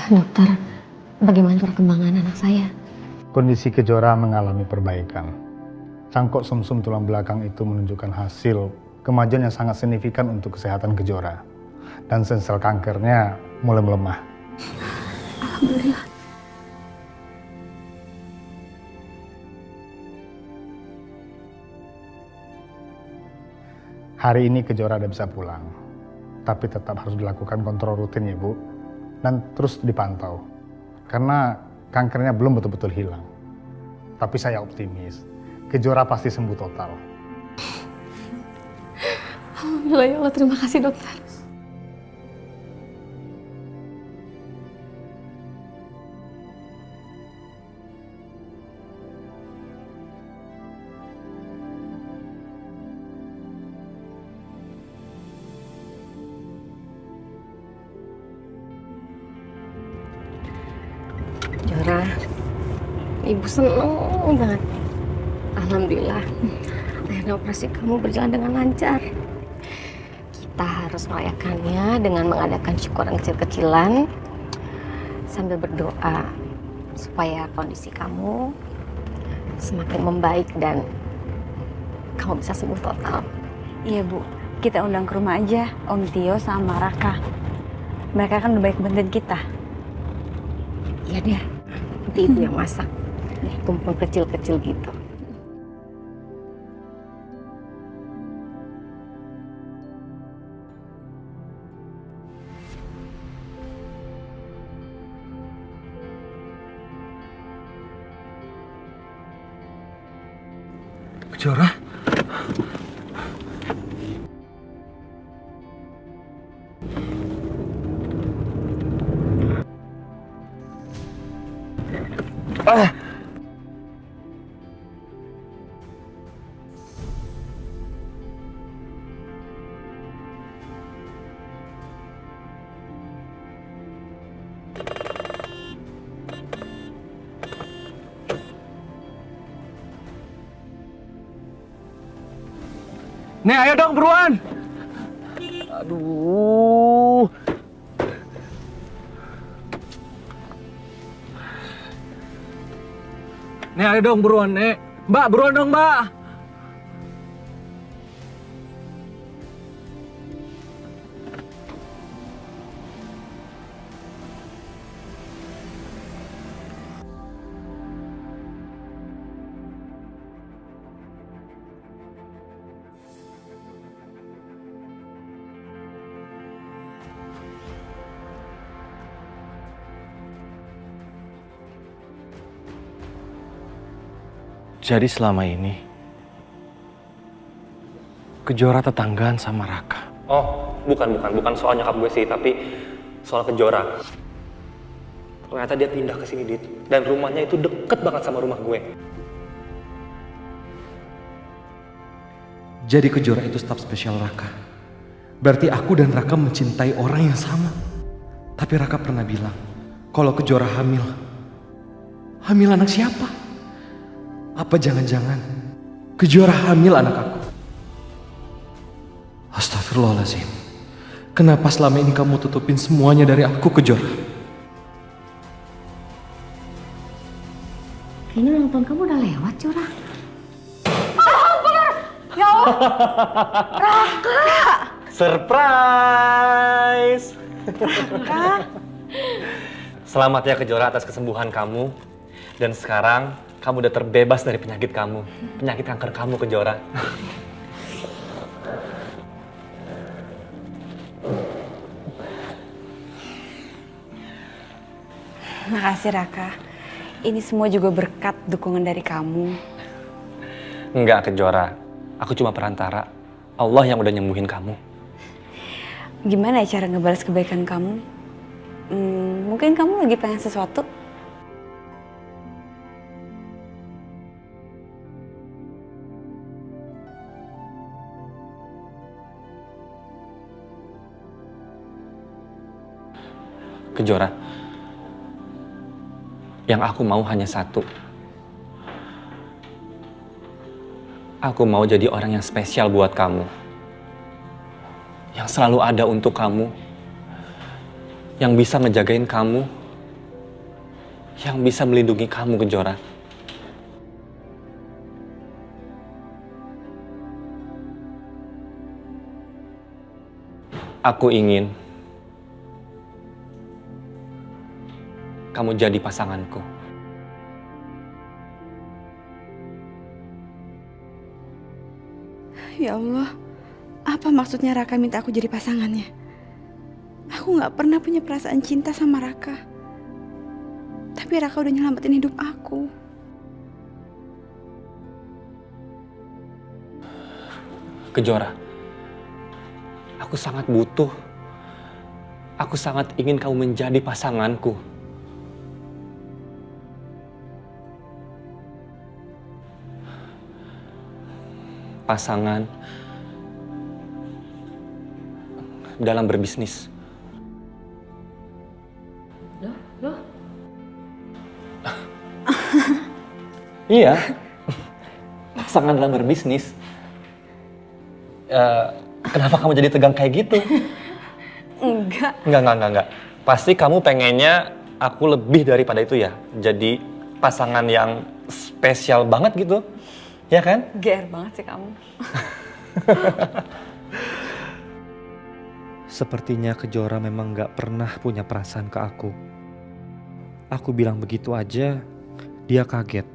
Dokter, bagaimana perkembangan anak saya? Kondisi Kejora mengalami perbaikan. Cangkok sumsum tulang belakang itu menunjukkan hasil kemajuan yang sangat signifikan untuk kesehatan Kejora. Dan sel kankernya mulai melemah. Alhamdulillah. Hari ini Kejora udah bisa pulang. Tapi tetap harus dilakukan kontrol rutin ya Bu. Dan terus dipantau. Karena kankernya belum betul-betul hilang. Tapi saya optimis. Kejora pasti sembuh total. Alhamdulillah ya Allah, terima kasih dokter. Jora, Ibu seneng banget. Alhamdulillah, akhirnya operasi kamu berjalan dengan lancar. Kita harus merayakannya dengan mengadakan syukuran kecil-kecilan sambil berdoa supaya kondisi kamu semakin membaik dan kamu bisa sembuh total. Iya Bu, kita undang ke rumah aja Om Tio sama Raka. Mereka kan udah baik bantuin kita. Iya deh, nanti Ibu yang masak. Tumpeng kecil-kecil gitu. Kejora? Ah! Nih, ayo dong buruan. Aduh. Nih, ayo dong buruan, Nek. Mbak, buruan dong, Mbak. Jadi selama ini, Kejora tetanggaan sama Raka. Oh, bukan soal nyokap gue sih, tapi soal Kejora. Ternyata dia pindah ke sini, Dit. Dan rumahnya itu deket banget sama rumah gue. Jadi Kejora itu staf spesial Raka. Berarti aku dan Raka mencintai orang yang sama. Tapi Raka pernah bilang, kalau Kejora hamil. Hamil anak siapa? Apa jangan-jangan Kejora hamil anak aku? Astagfirullahaladzim. Kenapa selama ini kamu tutupin semuanya dari aku, Kejora? Kayaknya ulang tahun kamu udah lewat, Jora. Ya Allah, Raka! Surprise! Raka! Selamat ya Kejora atas kesembuhan kamu. Dan sekarang kamu udah terbebas dari penyakit kamu. Penyakit kanker kamu, Kejora. Makasih Raka. Ini semua juga berkat dukungan dari kamu. Enggak, Kejora. Aku cuma perantara. Allah yang udah nyembuhin kamu. Gimana ya cara ngebalas kebaikan kamu? Mungkin kamu lagi pengen sesuatu? Kejora, yang aku mau hanya satu. Aku mau jadi orang yang spesial buat kamu. Yang selalu ada untuk kamu. Yang bisa ngejagain kamu yang bisa melindungi kamu, Kejora. Aku ingin kamu jadi pasanganku. Ya Allah, apa maksudnya Raka minta aku jadi pasangannya? Aku gak pernah punya perasaan cinta sama Raka. Tapi Raka udah nyelamatin hidup aku. Kejora, aku sangat butuh. Aku sangat ingin kamu menjadi pasanganku. Pasangan dalam berbisnis. Loh? Iya, pasangan dalam berbisnis. Kenapa kamu jadi tegang kayak gitu? Enggak. Pasti kamu pengennya aku lebih daripada itu ya. Jadi pasangan yang spesial banget gitu. Ya kan? GR banget sih kamu. Sepertinya Kejora memang gak pernah punya perasaan ke aku. Aku bilang begitu aja, dia kaget.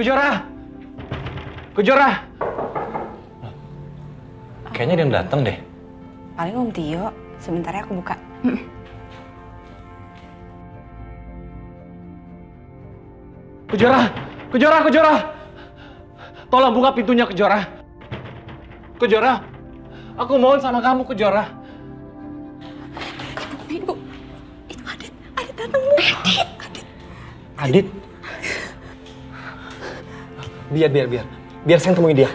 Kejora! Kejora! Kayaknya dia datang deh. Paling Om Tio, sebentar ya aku buka. Kejora! Tolong buka pintunya, Kejora. Kejora, aku mohon sama kamu, Kejora. Ibu, itu Adit datang Bu. Adit? Biar saya temui dia.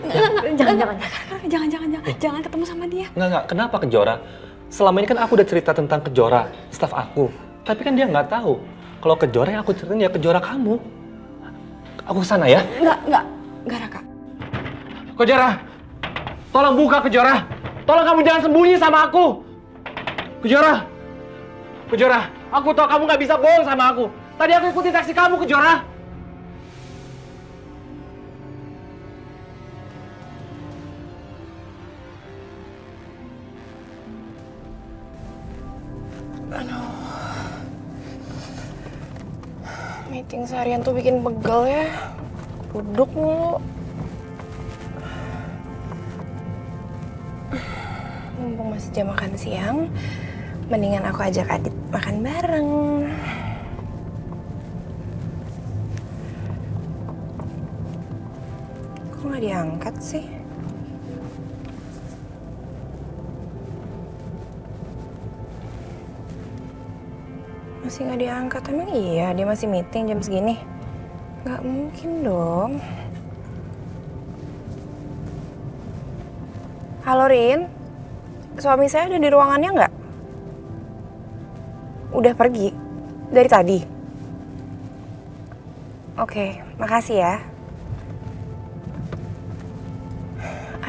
Jangan ketemu sama dia. Enggak, kenapa Kejora? Selama ini kan aku udah cerita tentang Kejora, staf aku. Tapi kan dia nggak tahu kalau Kejora yang aku ceritain ya Kejora kamu. Aku kesana ya? Enggak Raka. Kejora, tolong buka Kejora. Tolong kamu jangan sembunyi sama aku. Kejora, aku tahu kamu nggak bisa bohong sama aku. Tadi aku ikuti taksi kamu, Kejora. Meeting seharian tuh bikin pegel ya. Duduk mulu. Mumpung masih jam makan siang, mendingan aku ajak Adit makan bareng. Kok nggak diangkat sih? Masih nggak diangkat, emang iya dia masih meeting jam segini? Nggak mungkin dong. Halo Rin, suami saya ada di ruangannya nggak? Udah pergi? Dari tadi? Oke, makasih ya.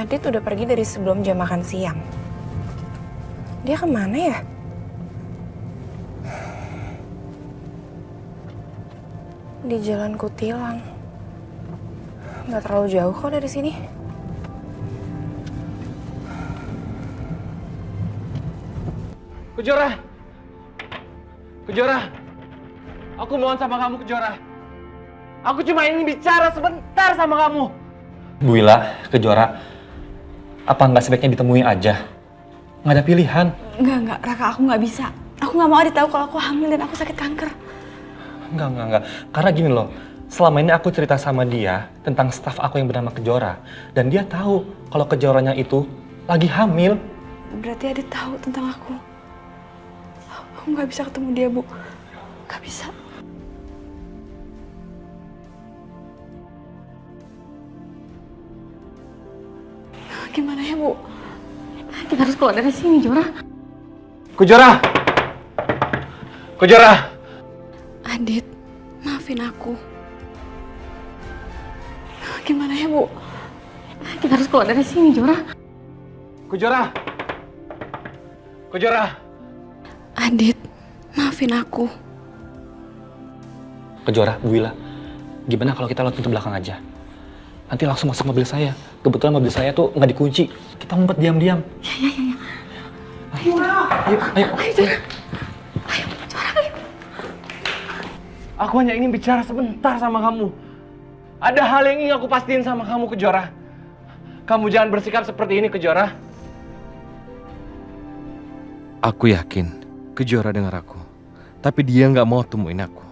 Adit udah pergi dari sebelum jam makan siang. Dia kemana ya? Di Jalan Kutilang. Nggak terlalu jauh kok dari sini. Kejora, aku mohon sama kamu, Kejora. Aku cuma ingin bicara sebentar sama kamu. Bu Wila, Kejora, apa nggak sebaiknya ditemui aja? Nggak ada pilihan. Enggak, Raka, aku nggak bisa. Aku nggak mau Adit tahu kalau aku hamil dan aku sakit kanker. Enggak. Karena gini loh, selama ini aku cerita sama dia tentang staf aku yang bernama Kejora. Dan dia tahu kalau Kejoranya itu lagi hamil. Berarti Adit tahu tentang aku. Aku nggak bisa ketemu dia, Bu. Nggak bisa. Gimana ya, Bu? Kita harus keluar dari sini, Jora. Kejora! Adit, maafin aku. Gimana ya, Bu? Kita harus keluar dari sini, Jora. Kejora! Kejora! Adit, maafin aku. Kejora, Bu Wila, gimana kalau kita lewat pintu belakang aja? Nanti langsung masuk mobil saya. Kebetulan mobil saya tuh nggak dikunci. Kita ngumpet diam-diam. Ayo, ayo. Aku hanya ingin bicara sebentar sama kamu. Ada hal yang ingin aku pastiin sama kamu, Kejora. Kamu jangan bersikap seperti ini, Kejora. Aku yakin Kejora dengar aku. Tapi dia nggak mau temuin aku.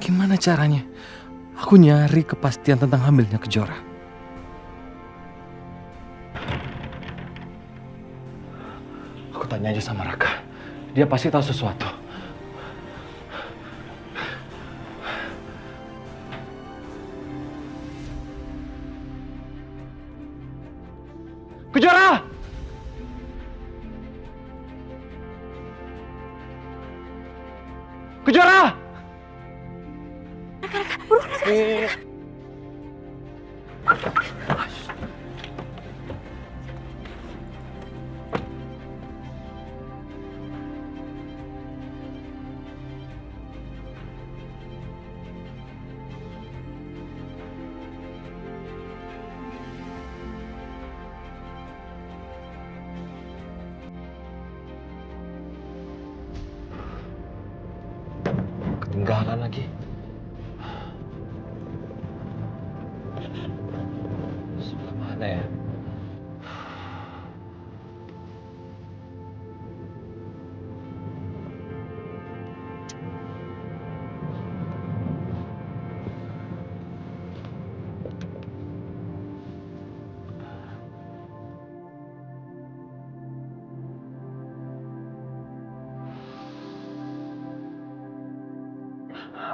Gimana caranya? Aku nyari kepastian tentang hamilnya Kejora. Aku tanya aja sama Raka. Dia pasti tahu sesuatu. Kejora! Kejora! Raka, buruan Raka. Ketinggalan lagi. Sebelah mana ya?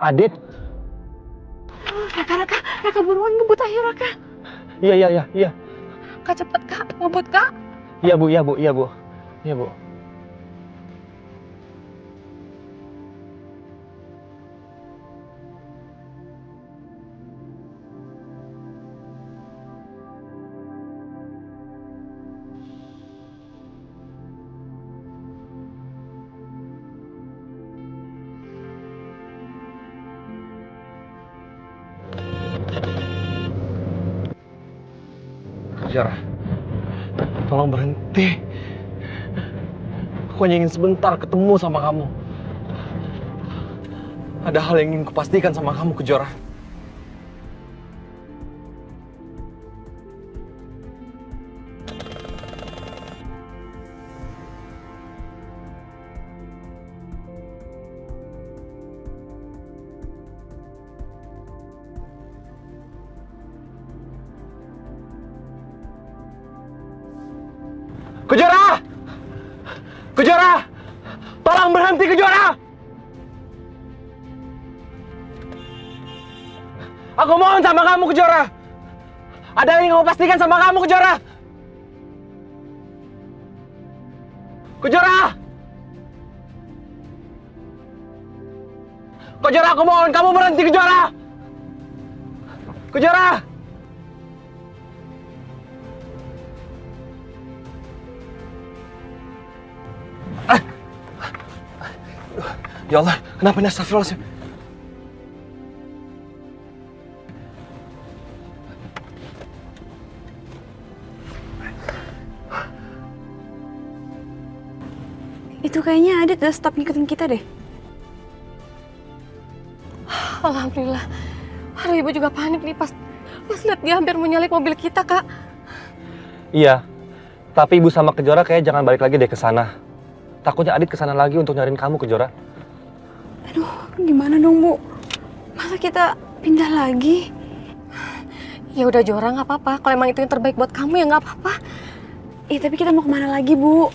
Adit. Raka buruan ngebut ayo Raka. Iya. Kak cepet Kak, ngebut Kak. Iya bu. Iya bu. Kejora, tolong berhenti. Aku hanya ingin sebentar ketemu sama kamu. Ada hal yang ingin kupastikan sama kamu, Kejora. Kejora! Kejora! Tolong berhenti, Kejora! Aku mohon sama kamu, Kejora! Ada yang ingin kamu pastikan sama kamu, Kejora! Kejora! Kejora, aku mohon kamu berhenti, Kejora! Kejora! Ya Allah, kenapa ini astagfirullahaladzim? Itu kayaknya Adit udah stop ngikutin kita deh. Alhamdulillah. Aduh, ibu juga panik nih pas lihat dia hampir menyalip mobil kita, Kak. Iya, tapi ibu sama Kejora kayak jangan balik lagi deh ke sana. Takutnya Adit ke sana lagi untuk nyariin kamu, Kejora. Aduh, gimana dong, Bu? Masa kita pindah lagi? Ya udah Jora, nggak apa-apa. Kalau emang itu yang terbaik buat kamu ya nggak apa-apa. Tapi kita mau kemana lagi, Bu?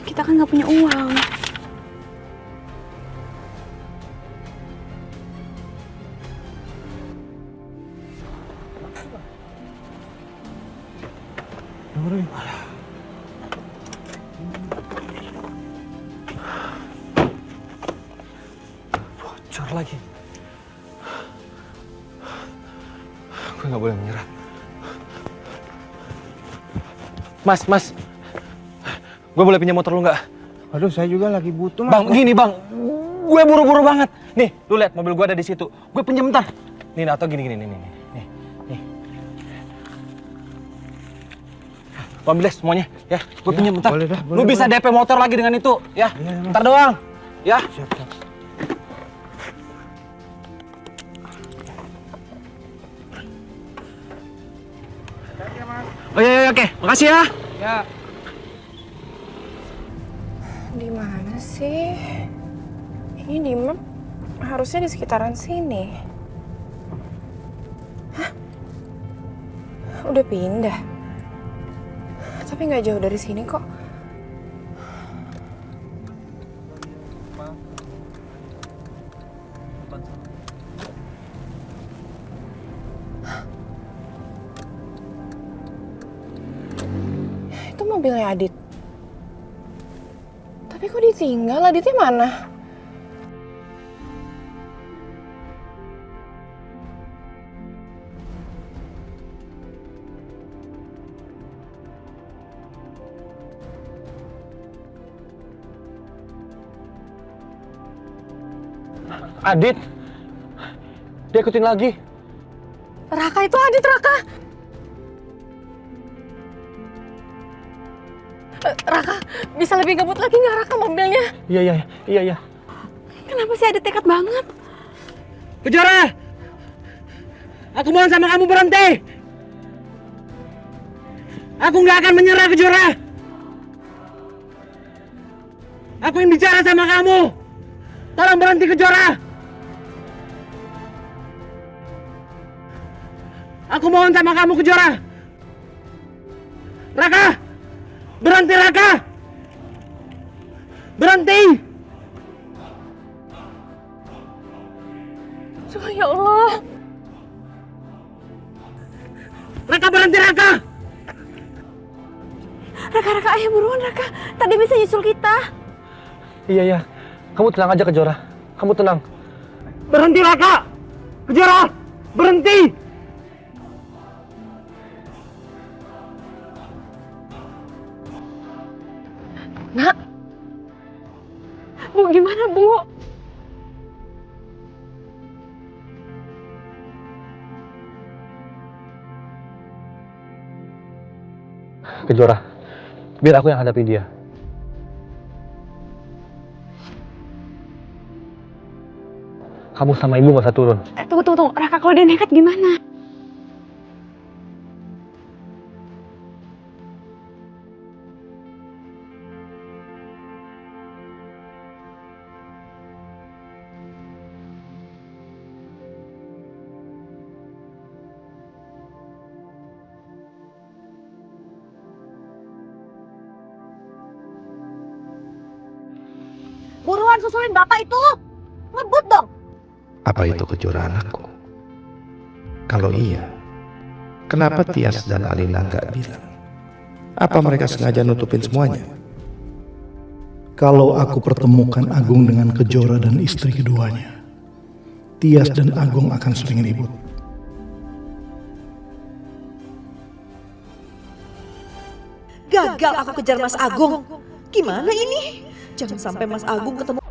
Kita kan nggak punya uang. Bocor lagi. Gue nggak boleh menyerah. Mas, Gue boleh pinjam motor lu nggak? Aduh, saya juga lagi butuh, Mas. Bang, gini bang, gue buru-buru banget. Nih, lu lihat mobil gue ada di situ. Gue pinjam bentar. Nih, atau gini, nih. Gue ambil deh semuanya, ya. Gue pinjam bentar. boleh dah, Lu bisa DP motor lagi dengan itu, ya. Ntar doang, ya. Siap. Oh iya, oke. Makasih ya. Ya. Di mana sih? Ini di map harusnya di sekitaran sini. Hah? Udah pindah. Tapi nggak jauh dari sini kok. Itu mobilnya Adit. Tapi kok ditinggal? Aditnya mana? Adit. Dia ikutin lagi. Raka itu Adit, Raka. Raka, bisa lebih ngebut lagi nggak Raka mobilnya? Iya. Kenapa sih Adit nekat banget? Kejora! Aku mohon sama kamu berhenti! Aku nggak akan menyerah, Kejora! Aku ingin bicara sama kamu! Tolong berhenti, Kejora! Aku mohon sama kamu, Kejora! Raka! Berhenti, Raka! Berhenti! Ya Allah. Raka, berhenti, Raka! Raka, ayo buruan Raka. Tadi bisa nyusul kita. Iya. Kamu tenang aja, Kejora. Kamu tenang. Berhenti, Raka! Kejora! Berhenti! Nak. Bu, gimana, Bu? Kejora, biar aku yang hadapi dia. Kamu sama ibu gak usah turun. Tunggu. Raka, kalau dia nekat gimana? Buruan susulin bapak itu. Ngebut dong. Apa itu Kejora anakku? Kalau iya, kenapa Tias dan Alina nggak bilang? Apa mereka sengaja nutupin semuanya? Kalau aku pertemukan Agung dengan Kejora dan istri keduanya, Tias dan Agung akan sering ribut. Gagal aku kejar Mas Agung. Gimana ini? Jangan sampai Mas Agung ketemu